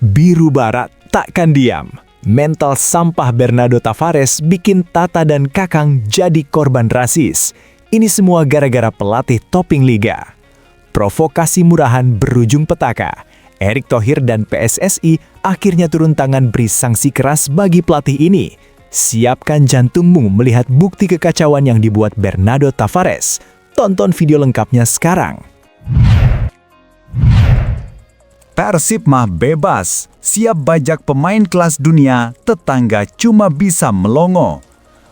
Biru Barat takkan diam. Mental sampah Bernardo Tavares bikin Tata dan Kakang jadi korban rasis. Ini semua gara-gara pelatih topping liga. Provokasi murahan berujung petaka. Erick Thohir dan PSSI akhirnya turun tangan beri sanksi keras bagi pelatih ini. Siapkan jantungmu melihat bukti kekacauan yang dibuat Bernardo Tavares. Tonton video lengkapnya sekarang. Persib mah bebas, siap bajak pemain kelas dunia, tetangga cuma bisa melongo.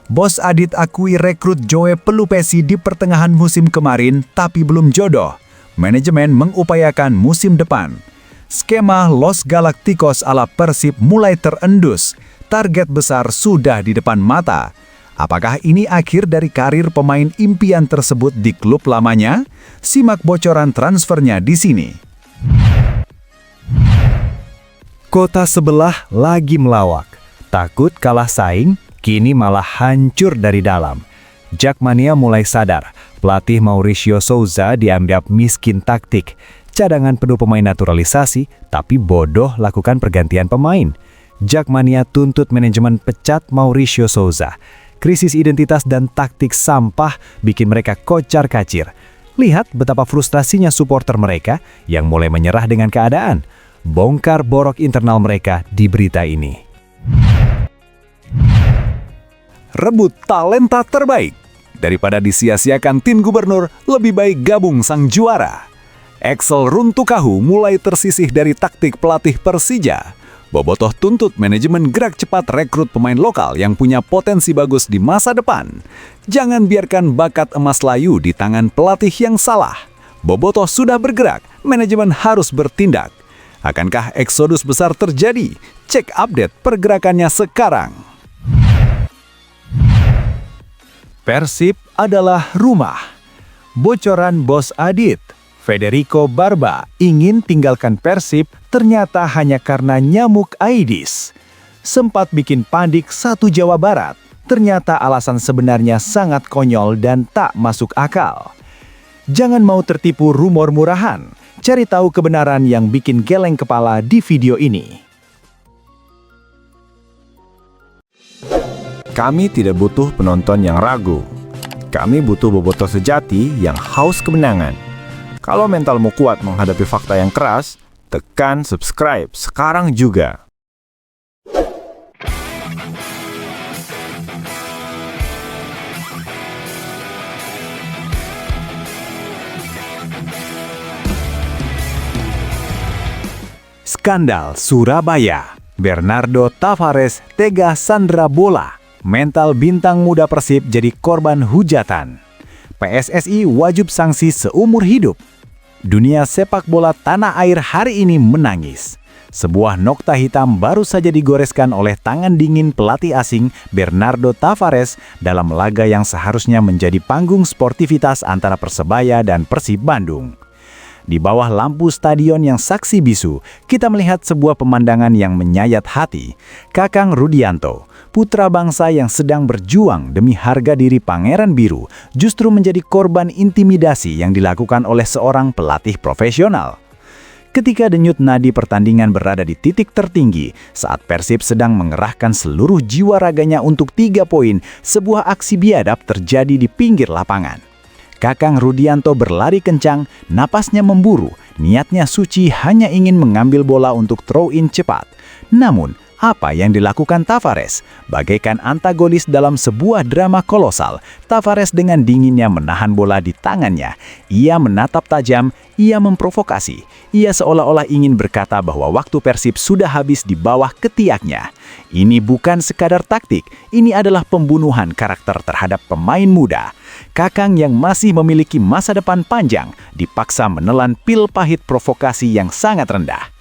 Bos Adit akui rekrut Joe Pelupesi di pertengahan musim kemarin tapi belum jodoh. Manajemen mengupayakan musim depan. Skema Los Galacticos ala Persib mulai terendus. Target besar sudah di depan mata. Apakah ini akhir dari karir pemain impian tersebut di klub lamanya? Simak bocoran transfernya di sini. Kota sebelah lagi melawak. Takut kalah saing, kini malah hancur dari dalam. Jakmania mulai sadar, pelatih Mauricio Souza dianggap miskin taktik. Cadangan penuh pemain naturalisasi, tapi bodoh lakukan pergantian pemain. Jakmania tuntut manajemen pecat Mauricio Souza. Krisis identitas dan taktik sampah bikin mereka kocar-kacir. Lihat betapa frustrasinya supporter mereka yang mulai menyerah dengan keadaan. Bongkar borok internal mereka di berita ini. Rebut talenta terbaik. Daripada disia-siakan tim gubernur, lebih baik gabung sang juara. Axel Runtukahu mulai tersisih dari taktik pelatih Persija. Bobotoh tuntut manajemen gerak cepat rekrut pemain lokal yang punya potensi bagus di masa depan. Jangan biarkan bakat emas layu di tangan pelatih yang salah. Bobotoh sudah bergerak, manajemen harus bertindak. Akankah eksodus besar terjadi? Cek update pergerakannya sekarang. Persib adalah rumah. Bocoran Bos Adit, Federico Barba ingin tinggalkan Persib ternyata hanya karena nyamuk Aedes. Sempat bikin panik satu Jawa Barat, ternyata alasan sebenarnya sangat konyol dan tak masuk akal. Jangan mau tertipu rumor murahan. Cari tahu kebenaran yang bikin geleng kepala di video ini. Kami tidak butuh penonton yang ragu. Kami butuh bobotoh sejati yang haus kemenangan. Kalau mentalmu kuat menghadapi fakta yang keras, tekan subscribe sekarang juga. Skandal Surabaya. Bernardo Tavares tega sandra bola. Mental bintang muda Persib jadi korban hujatan. PSSI wajib sanksi seumur hidup. Dunia sepak bola tanah air hari ini menangis. Sebuah nokta hitam baru saja digoreskan oleh tangan dingin pelatih asing Bernardo Tavares dalam laga yang seharusnya menjadi panggung sportivitas antara Persebaya dan Persib Bandung. Di bawah lampu stadion yang saksi bisu, kita melihat sebuah pemandangan yang menyayat hati. Kakang Rudianto, putra bangsa yang sedang berjuang demi harga diri Pangeran Biru, justru menjadi korban intimidasi yang dilakukan oleh seorang pelatih profesional. Ketika denyut nadi pertandingan berada di titik tertinggi, saat Persib sedang mengerahkan seluruh jiwa raganya untuk 3 poin, sebuah aksi biadab terjadi di pinggir lapangan. Kakang Rudianto berlari kencang, napasnya memburu, niatnya suci hanya ingin mengambil bola untuk throw-in cepat. Namun, apa yang dilakukan Tavares? Bagaikan antagonis dalam sebuah drama kolosal, Tavares dengan dinginnya menahan bola di tangannya. Ia menatap tajam, ia memprovokasi. Ia seolah-olah ingin berkata bahwa waktu Persib sudah habis di bawah ketiaknya. Ini bukan sekadar taktik, ini adalah pembunuhan karakter terhadap pemain muda. Kakang yang masih memiliki masa depan panjang dipaksa menelan pil pahit provokasi yang sangat rendah.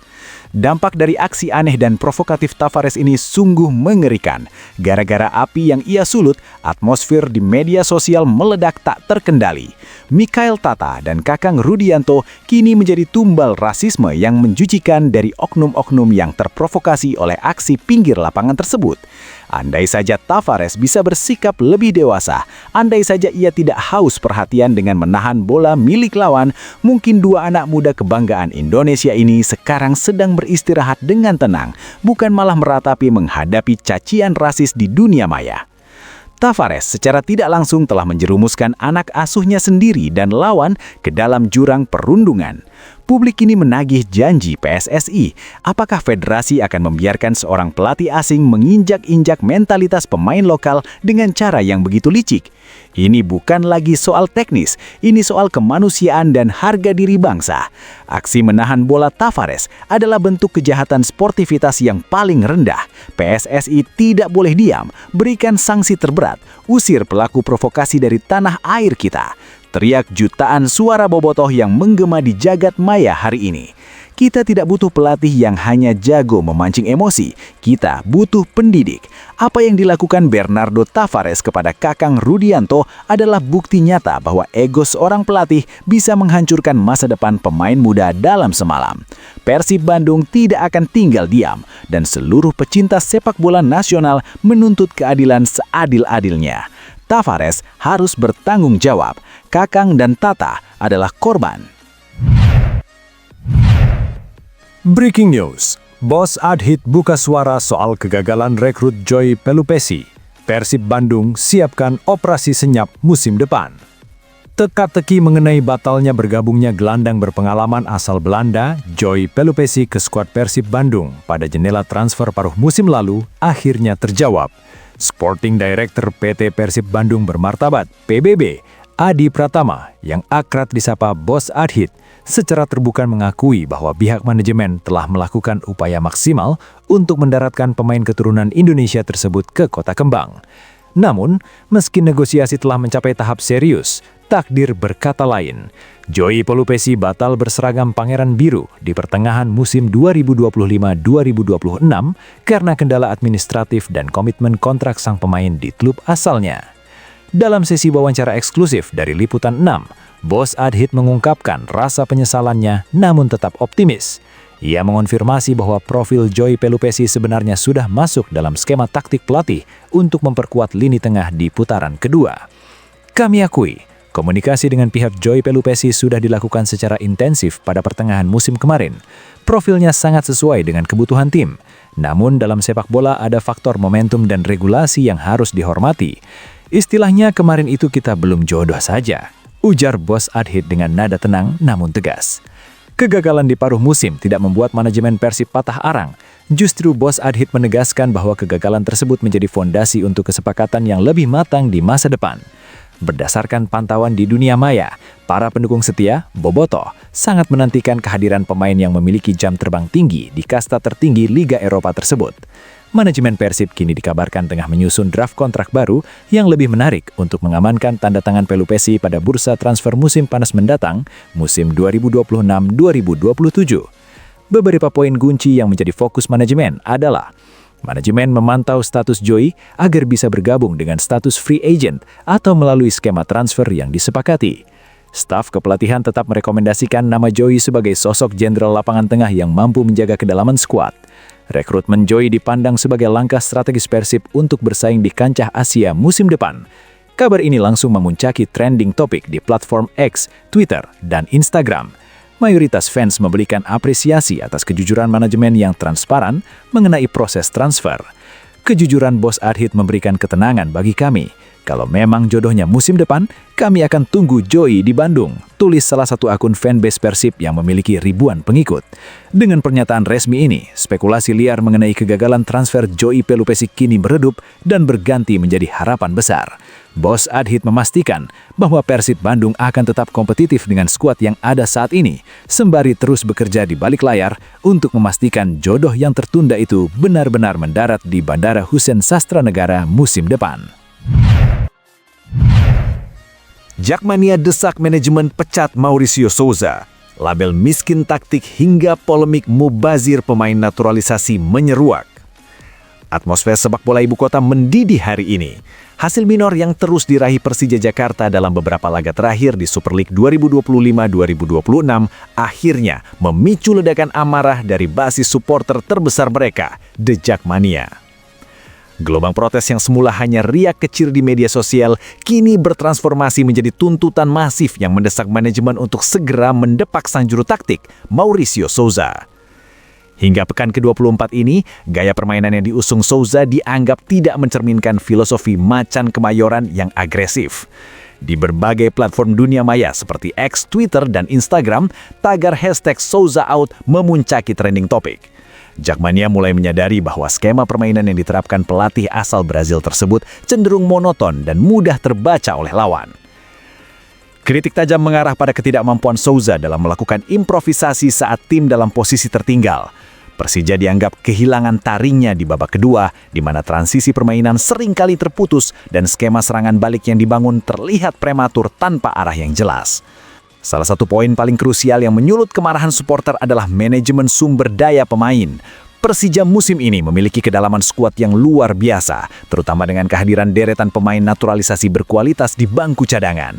Dampak dari aksi aneh dan provokatif Tavares ini sungguh mengerikan. Gara-gara api yang ia sulut, atmosfer di media sosial meledak tak terkendali. Mikhail Tata dan Kakang Rudianto kini menjadi tumbal rasisme yang menjujikan dari oknum-oknum yang terprovokasi oleh aksi pinggir lapangan tersebut. Andai saja Tavares bisa bersikap lebih dewasa, andai saja ia tidak haus perhatian dengan menahan bola milik lawan, mungkin dua anak muda kebanggaan Indonesia ini sekarang sedang beristirahat dengan tenang, bukan malah meratapi menghadapi cacian rasis di dunia maya. Tavares secara tidak langsung telah menjerumuskan anak asuhnya sendiri dan lawan ke dalam jurang perundungan. Publik ini menagih janji PSSI. Apakah federasi akan membiarkan seorang pelatih asing menginjak-injak mentalitas pemain lokal dengan cara yang begitu licik? Ini bukan lagi soal teknis, ini soal kemanusiaan dan harga diri bangsa. Aksi menahan bola Tavares adalah bentuk kejahatan sportivitas yang paling rendah. PSSI tidak boleh diam, berikan sanksi terberat, usir pelaku provokasi dari tanah air kita. Teriak jutaan suara bobotoh yang menggema di jagat maya hari ini. Kita tidak butuh pelatih yang hanya jago memancing emosi. Kita butuh pendidik. Apa yang dilakukan Bernardo Tavares kepada Kakang Rudianto adalah bukti nyata bahwa ego seorang pelatih bisa menghancurkan masa depan pemain muda dalam semalam. Persib Bandung tidak akan tinggal diam, dan seluruh pecinta sepak bola nasional menuntut keadilan seadil-adilnya. Tavares harus bertanggung jawab. Kakang dan Tata adalah korban. Breaking news, Bos Adhit buka suara soal kegagalan rekrut Joy Pelupesi. Persib Bandung siapkan operasi senyap musim depan. Teka-teki mengenai batalnya bergabungnya gelandang berpengalaman asal Belanda, Joy Pelupesi ke skuad Persib Bandung pada jendela transfer paruh musim lalu akhirnya terjawab. Sporting Director PT Persib Bandung bermartabat, PBB, Adi Pratama, yang akrab disapa Bos Adhit, secara terbuka mengakui bahwa pihak manajemen telah melakukan upaya maksimal untuk mendaratkan pemain keturunan Indonesia tersebut ke Kota Kembang. Namun, meski negosiasi telah mencapai tahap serius, takdir berkata lain. Joy Pelupesi batal berseragam Pangeran Biru di pertengahan musim 2025-2026 karena kendala administratif dan komitmen kontrak sang pemain di klub asalnya. Dalam sesi wawancara eksklusif dari Liputan 6, Bos Adhit mengungkapkan rasa penyesalannya namun tetap optimis. Ia mengonfirmasi bahwa profil Joy Pelupesi sebenarnya sudah masuk dalam skema taktik pelatih untuk memperkuat lini tengah di putaran kedua. Kami akui, komunikasi dengan pihak Joy Pelupesi sudah dilakukan secara intensif pada pertengahan musim kemarin. Profilnya sangat sesuai dengan kebutuhan tim. Namun dalam sepak bola ada faktor momentum dan regulasi yang harus dihormati. Istilahnya kemarin itu kita belum jodoh saja, ujar Bos Adhit dengan nada tenang namun tegas. Kegagalan di paruh musim tidak membuat manajemen Persib patah arang. Justru Bos Adhit menegaskan bahwa kegagalan tersebut menjadi fondasi untuk kesepakatan yang lebih matang di masa depan. Berdasarkan pantauan di dunia maya, para pendukung setia, Bobotoh, sangat menantikan kehadiran pemain yang memiliki jam terbang tinggi di kasta tertinggi Liga Eropa tersebut. Manajemen Persib kini dikabarkan tengah menyusun draft kontrak baru yang lebih menarik untuk mengamankan tanda tangan Pelupesi pada bursa transfer musim panas mendatang, musim 2026-2027. Beberapa poin kunci yang menjadi fokus manajemen adalah: manajemen memantau status Joy agar bisa bergabung dengan status free agent atau melalui skema transfer yang disepakati. Staf kepelatihan tetap merekomendasikan nama Joy sebagai sosok jenderal lapangan tengah yang mampu menjaga kedalaman skuad. Rekrutmen Joy dipandang sebagai langkah strategis Persib untuk bersaing di kancah Asia musim depan. Kabar ini langsung memuncaki trending topik di platform X, Twitter, dan Instagram. Mayoritas fans memberikan apresiasi atas kejujuran manajemen yang transparan mengenai proses transfer. Kejujuran Bos Adhit memberikan ketenangan bagi kami. Kalau memang jodohnya musim depan, kami akan tunggu Joy di Bandung, tulis salah satu akun fanbase Persib yang memiliki ribuan pengikut. Dengan pernyataan resmi ini, spekulasi liar mengenai kegagalan transfer Joy Pelupesi kini meredup dan berganti menjadi harapan besar. Bos Adhit memastikan bahwa Persib Bandung akan tetap kompetitif dengan skuad yang ada saat ini, sembari terus bekerja di balik layar untuk memastikan jodoh yang tertunda itu benar-benar mendarat di Bandara Husein Sastranegara musim depan. Jakmania desak manajemen pecat Mauricio Souza. Label miskin taktik hingga polemik mubazir pemain naturalisasi menyeruak. Atmosfer sepak bola ibu kota mendidih hari ini. Hasil minor yang terus diraih Persija Jakarta dalam beberapa laga terakhir di Super League 2025-2026 akhirnya memicu ledakan amarah dari basis supporter terbesar mereka, The Jakmania. Gelombang protes yang semula hanya riak kecil di media sosial, kini bertransformasi menjadi tuntutan masif yang mendesak manajemen untuk segera mendepak sang juru taktik, Mauricio Souza. Hingga pekan ke-24 ini, gaya permainan yang diusung Souza dianggap tidak mencerminkan filosofi macan kemayoran yang agresif. Di berbagai platform dunia maya seperti X, Twitter, dan Instagram, tagar hashtag Souza Out memuncaki trending topik. Jakmania mulai menyadari bahwa skema permainan yang diterapkan pelatih asal Brazil tersebut cenderung monoton dan mudah terbaca oleh lawan. Kritik tajam mengarah pada ketidakmampuan Souza dalam melakukan improvisasi saat tim dalam posisi tertinggal. Persija dianggap kehilangan taringnya di babak kedua, di mana transisi permainan seringkali terputus dan skema serangan balik yang dibangun terlihat prematur tanpa arah yang jelas. Salah satu poin paling krusial yang menyulut kemarahan supporter adalah manajemen sumber daya pemain. Persija musim ini memiliki kedalaman skuad yang luar biasa, terutama dengan kehadiran deretan pemain naturalisasi berkualitas di bangku cadangan.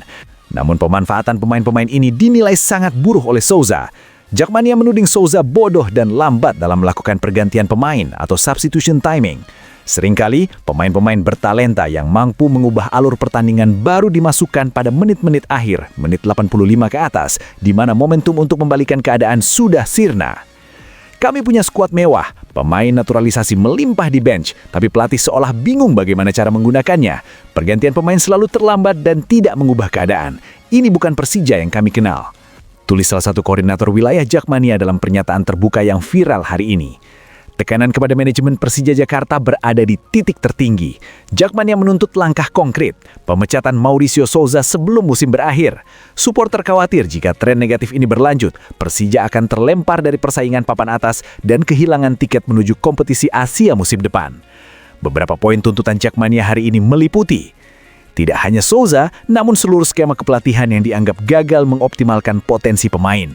Namun pemanfaatan pemain-pemain ini dinilai sangat buruk oleh Souza. Jakmania menuding Souza bodoh dan lambat dalam melakukan pergantian pemain atau substitution timing. Seringkali, pemain-pemain bertalenta yang mampu mengubah alur pertandingan baru dimasukkan pada menit-menit akhir, menit 85 ke atas, di mana momentum untuk membalikan keadaan sudah sirna. Kami punya skuad mewah, pemain naturalisasi melimpah di bench, tapi pelatih seolah bingung bagaimana cara menggunakannya. Pergantian pemain selalu terlambat dan tidak mengubah keadaan. Ini bukan Persija yang kami kenal. Tulis salah satu koordinator wilayah Jakmania dalam pernyataan terbuka yang viral hari ini. Tekanan kepada manajemen Persija Jakarta berada di titik tertinggi. Jakmania menuntut langkah konkret, pemecatan Mauricio Souza sebelum musim berakhir. Supporter khawatir jika tren negatif ini berlanjut, Persija akan terlempar dari persaingan papan atas dan kehilangan tiket menuju kompetisi Asia musim depan. Beberapa poin tuntutan Jakmania hari ini meliputi tidak hanya Souza, namun seluruh skema kepelatihan yang dianggap gagal mengoptimalkan potensi pemain.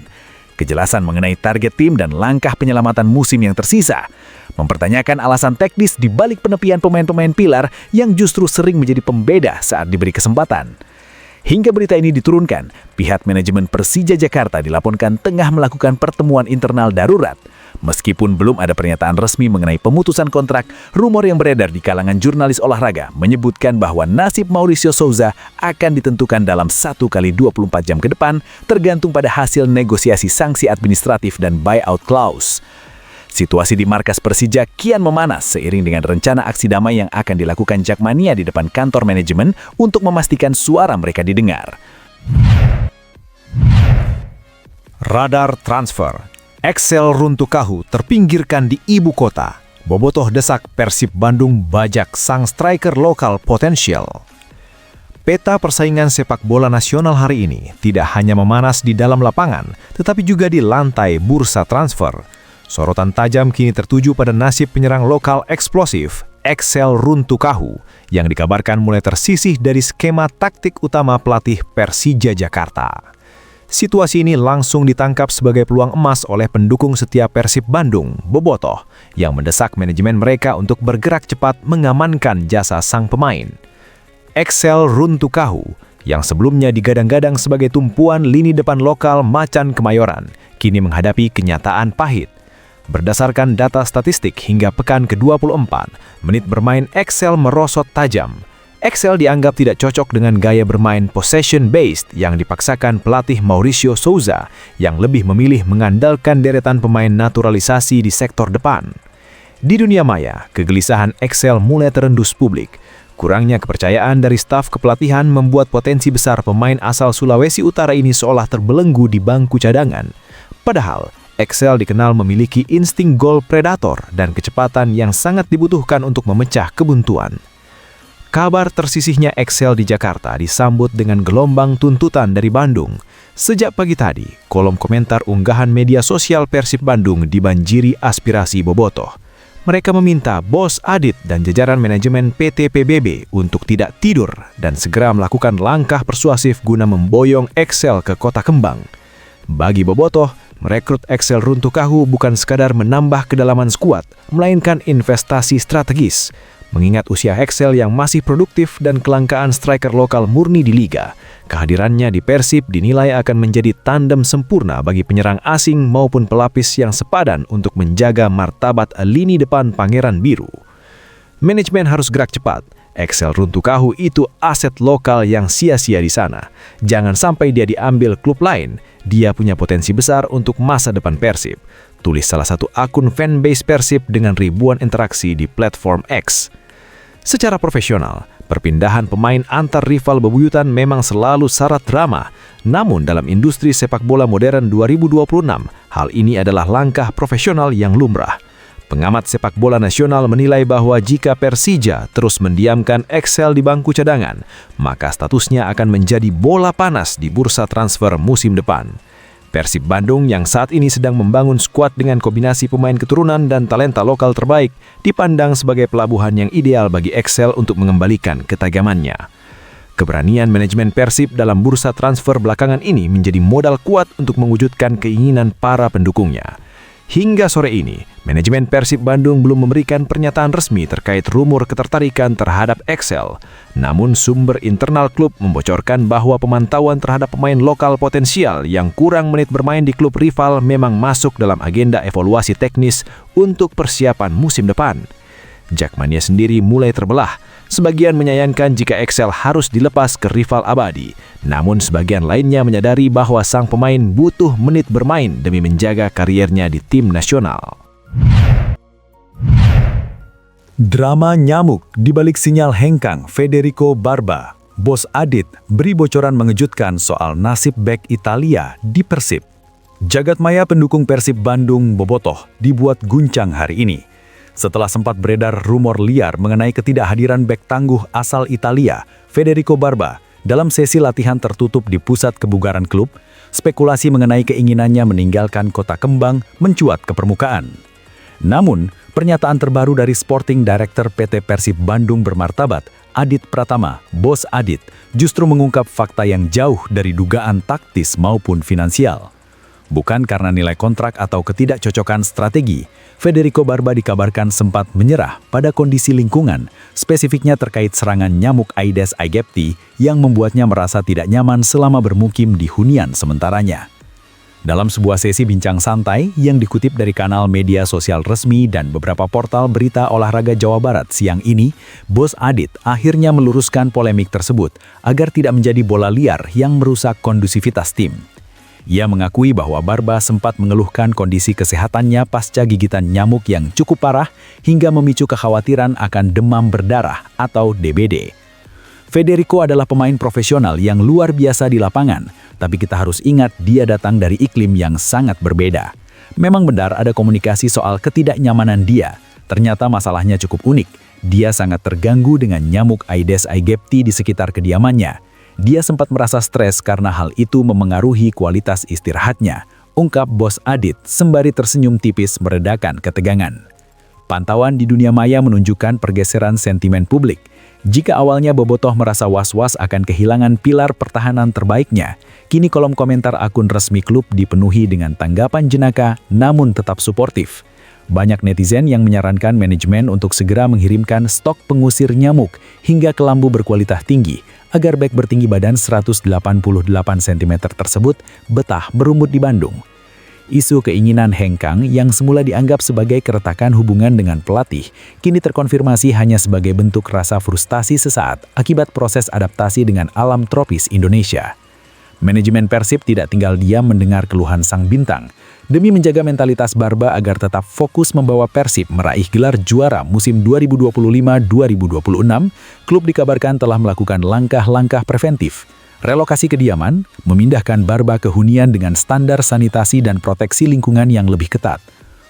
Kejelasan mengenai target tim dan langkah penyelamatan musim yang tersisa. Mempertanyakan alasan teknis di balik penepian pemain-pemain pilar yang justru sering menjadi pembeda saat diberi kesempatan. Hingga berita ini diturunkan, pihak manajemen Persija Jakarta dilaporkan tengah melakukan pertemuan internal darurat. Meskipun belum ada pernyataan resmi mengenai pemutusan kontrak, rumor yang beredar di kalangan jurnalis olahraga menyebutkan bahwa nasib Mauricio Souza akan ditentukan dalam 1 kali 24 jam ke depan, tergantung pada hasil negosiasi sanksi administratif dan buyout clause. Situasi di markas Persija kian memanas seiring dengan rencana aksi damai yang akan dilakukan Jakmania di depan kantor manajemen untuk memastikan suara mereka didengar. Radar transfer. Excel Runtukahu terpinggirkan di ibu kota. Bobotoh desak Persib Bandung bajak sang striker lokal potensial. Peta persaingan sepak bola nasional hari ini tidak hanya memanas di dalam lapangan, tetapi juga di lantai bursa transfer. Sorotan tajam kini tertuju pada nasib penyerang lokal eksplosif, Excel Runtukahu, yang dikabarkan mulai tersisih dari skema taktik utama pelatih Persija Jakarta. Situasi ini langsung ditangkap sebagai peluang emas oleh pendukung setia Persib Bandung, Bobotoh, yang mendesak manajemen mereka untuk bergerak cepat mengamankan jasa sang pemain. Excel Runtukahu, yang sebelumnya digadang-gadang sebagai tumpuan lini depan lokal macan Kemayoran, kini menghadapi kenyataan pahit. Berdasarkan data statistik hingga pekan ke-24, menit bermain Excel merosot tajam. Excel dianggap tidak cocok dengan gaya bermain possession-based yang dipaksakan pelatih Mauricio Souza yang lebih memilih mengandalkan deretan pemain naturalisasi di sektor depan. Di dunia maya, kegelisahan Excel mulai terendus publik. Kurangnya kepercayaan dari staf kepelatihan membuat potensi besar pemain asal Sulawesi Utara ini seolah terbelenggu di bangku cadangan. Padahal, Excel dikenal memiliki insting gol predator dan kecepatan yang sangat dibutuhkan untuk memecah kebuntuan. Kabar tersisihnya Excel di Jakarta disambut dengan gelombang tuntutan dari Bandung. Sejak pagi tadi, kolom komentar unggahan media sosial Persib Bandung dibanjiri aspirasi Bobotoh. Mereka meminta Bos Adit dan jajaran manajemen PT PBB untuk tidak tidur dan segera melakukan langkah persuasif guna memboyong Excel ke kota kembang. Bagi Bobotoh, merekrut Excel Runtukahu bukan sekadar menambah kedalaman skuad, melainkan investasi strategis. Mengingat usia Excel yang masih produktif dan kelangkaan striker lokal murni di liga, kehadirannya di Persib dinilai akan menjadi tandem sempurna bagi penyerang asing maupun pelapis yang sepadan untuk menjaga martabat lini depan Pangeran Biru. Manajemen harus gerak cepat. Excel Runtukahu itu aset lokal yang sia-sia di sana. Jangan sampai dia diambil klub lain. Dia punya potensi besar untuk masa depan Persib. Tulis salah satu akun fanbase Persib dengan ribuan interaksi di platform X. Secara profesional, perpindahan pemain antar rival bebuyutan memang selalu syarat drama. Namun dalam industri sepak bola modern 2026, hal ini adalah langkah profesional yang lumrah. Pengamat sepak bola nasional menilai bahwa jika Persija terus mendiamkan Excel di bangku cadangan, maka statusnya akan menjadi bola panas di bursa transfer musim depan. Persib Bandung yang saat ini sedang membangun skuad dengan kombinasi pemain keturunan dan talenta lokal terbaik dipandang sebagai pelabuhan yang ideal bagi Excel untuk mengembalikan ketagamannya. Keberanian manajemen Persib dalam bursa transfer belakangan ini menjadi modal kuat untuk mewujudkan keinginan para pendukungnya. Hingga sore ini, manajemen Persib Bandung belum memberikan pernyataan resmi terkait rumor ketertarikan terhadap Excel. Namun sumber internal klub membocorkan bahwa pemantauan terhadap pemain lokal potensial yang kurang menit bermain di klub rival memang masuk dalam agenda evaluasi teknis untuk persiapan musim depan. Jakmania sendiri mulai terbelah. Sebagian menyayangkan jika Excel harus dilepas ke rival abadi. Namun sebagian lainnya menyadari bahwa sang pemain butuh menit bermain demi menjaga kariernya di tim nasional. Drama nyamuk di balik sinyal hengkang Federico Barba. Bos Adit beri bocoran mengejutkan soal nasib bek Italia di Persib. Jagadmaya pendukung Persib Bandung bobotoh dibuat guncang hari ini. Setelah sempat beredar rumor liar mengenai ketidakhadiran bek tangguh asal Italia, Federico Barba, dalam sesi latihan tertutup di pusat kebugaran klub, spekulasi mengenai keinginannya meninggalkan Kota Kembang mencuat ke permukaan. Namun, pernyataan terbaru dari Sporting Director PT Persib Bandung bermartabat, Adit Pratama, Bos Adit, justru mengungkap fakta yang jauh dari dugaan taktis maupun finansial. Bukan karena nilai kontrak atau ketidakcocokan strategi, Federico Barba dikabarkan sempat menyerah pada kondisi lingkungan, spesifiknya terkait serangan nyamuk Aedes aegypti yang membuatnya merasa tidak nyaman selama bermukim di hunian sementaranya. Dalam sebuah sesi bincang santai yang dikutip dari kanal media sosial resmi dan beberapa portal berita olahraga Jawa Barat siang ini, Bos Adit akhirnya meluruskan polemik tersebut agar tidak menjadi bola liar yang merusak kondusivitas tim. Ia mengakui bahwa Barba sempat mengeluhkan kondisi kesehatannya pasca gigitan nyamuk yang cukup parah hingga memicu kekhawatiran akan demam berdarah atau DBD. Federico adalah pemain profesional yang luar biasa di lapangan, tapi kita harus ingat dia datang dari iklim yang sangat berbeda. Memang benar ada komunikasi soal ketidaknyamanan dia. Ternyata masalahnya cukup unik. Dia sangat terganggu dengan nyamuk Aedes aegypti di sekitar kediamannya. Dia sempat merasa stres karena hal itu memengaruhi kualitas istirahatnya, ungkap Bos Adit sembari tersenyum tipis meredakan ketegangan. Pantauan di dunia maya menunjukkan pergeseran sentimen publik. Jika awalnya bobotoh merasa was-was akan kehilangan pilar pertahanan terbaiknya, kini kolom komentar akun resmi klub dipenuhi dengan tanggapan jenaka namun tetap suportif. Banyak netizen yang menyarankan manajemen untuk segera mengirimkan stok pengusir nyamuk hingga kelambu berkualitas tinggi, agar bek bertinggi badan 188 cm tersebut betah berumut di Bandung. Isu keinginan hengkang yang semula dianggap sebagai keretakan hubungan dengan pelatih, kini terkonfirmasi hanya sebagai bentuk rasa frustasi sesaat akibat proses adaptasi dengan alam tropis Indonesia. Manajemen Persib tidak tinggal diam mendengar keluhan sang bintang. Demi menjaga mentalitas Barba agar tetap fokus membawa Persib meraih gelar juara musim 2025-2026, klub dikabarkan telah melakukan langkah-langkah preventif. Relokasi kediaman, memindahkan Barba ke hunian dengan standar sanitasi dan proteksi lingkungan yang lebih ketat.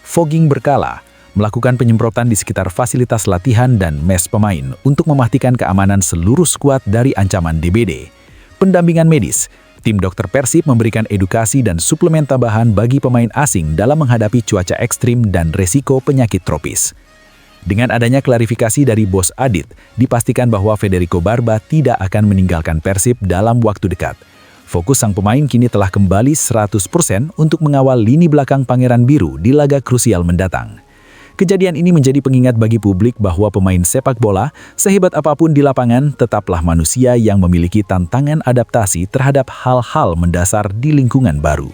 Fogging berkala, melakukan penyemprotan di sekitar fasilitas latihan dan mes pemain untuk memastikan keamanan seluruh skuad dari ancaman DBD. Pendampingan medis, tim dokter Persib memberikan edukasi dan suplemen tambahan bagi pemain asing dalam menghadapi cuaca ekstrim dan resiko penyakit tropis. Dengan adanya klarifikasi dari Bos Adit, dipastikan bahwa Federico Barba tidak akan meninggalkan Persib dalam waktu dekat. Fokus sang pemain kini telah kembali 100% untuk mengawal lini belakang Pangeran Biru di laga krusial mendatang. Kejadian ini menjadi pengingat bagi publik bahwa pemain sepak bola, sehebat apapun di lapangan, tetaplah manusia yang memiliki tantangan adaptasi terhadap hal-hal mendasar di lingkungan baru.